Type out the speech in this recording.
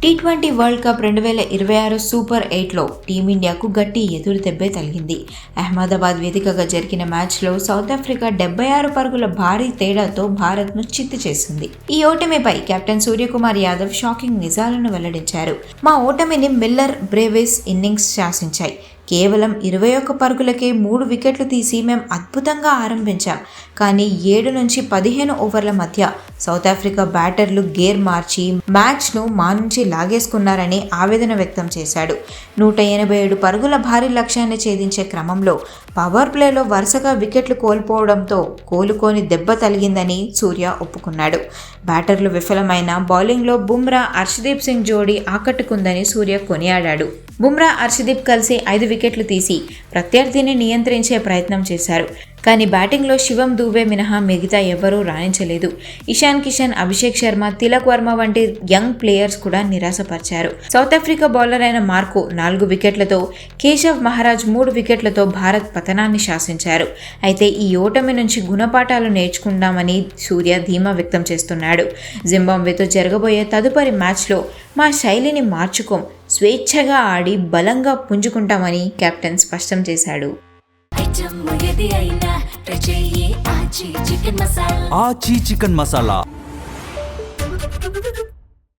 T20 world cup 2026 super 8లో టీమిండియాకు గట్టి ఎదురు దెబ్బే తగిలింది. అహ్మదాబాద్ వేదికగా జరిగిన మ్యాచ్లో సౌత్ ఆఫ్రికా 76 పరుగుల భారీ తేడాతో భారత్ను చిత్తు చేసింది. ఈ ఓటమిపై కెప్టెన్ సూర్యకుమార్ యాదవ్ షాకింగ్ నిజాలను వెల్లడించారు. మా ఓటమిని మిల్లర్, బ్రేవిస్ ఇన్నింగ్స్ శాసించాయి. కేవలం 21 పరుగులకే 3 వికెట్లు తీసి మేం అద్భుతంగా ఆరంభించాం. కానీ 7 నుంచి 15 ఓవర్ల మధ్య సౌత్ ఆఫ్రికా బ్యాటర్లు గేర్ మార్చి మ్యాచ్ను మా నుంచి లాగేసుకున్నారని ఆవేదన వ్యక్తం చేశాడు. 187 పరుగుల భారీ లక్ష్యాన్ని ఛేదించే క్రమంలో పవర్ ప్లేలో వరుసగా వికెట్లు కోల్పోవడంతో కోలుకోని దెబ్బ తగిలిందని సూర్య ఒప్పుకున్నాడు. బ్యాటర్లు విఫలమైన బౌలింగ్లో బుమ్రా, హర్షదీప్ సింగ్ జోడీ ఆకట్టుకుందని సూర్య కొనియాడాడు. బుమ్రా, హర్షదీప్ కలిసి 5 వికెట్లు తీసి ప్రత్యర్థిని నియంత్రించే ప్రయత్నం చేశారు. కానీ బ్యాటింగ్లో శివం దూబే మినహా మిగతా ఎవరూ రాణించలేదు. ఇషాన్ కిషన్, అభిషేక్ శర్మ, తిలక్ వర్మ వంటి యంగ్ ప్లేయర్స్ కూడా నిరాశపరిచారు. సౌత్ ఆఫ్రికా బౌలర్ అయిన మార్కో 4 వికెట్లతో, కేశవ్ మహారాజ్ 3 వికెట్లతో భారత్ పతనాన్ని శాసించారు. అయితే ఈ ఓటమి నుంచి గుణపాఠాలు నేర్చుకుందామని సూర్య ధీమా వ్యక్తం చేస్తున్నాడు. జింబాబ్వేతో జరగబోయే తదుపరి మ్యాచ్లో మా శైలిని మార్చుకోం, స్వేచ్ఛగా ఆడి బలంగా పుంజుకుంటామని కెప్టెన్ స్పష్టం చేశాడు. ఆచి చికెన్ మసాలా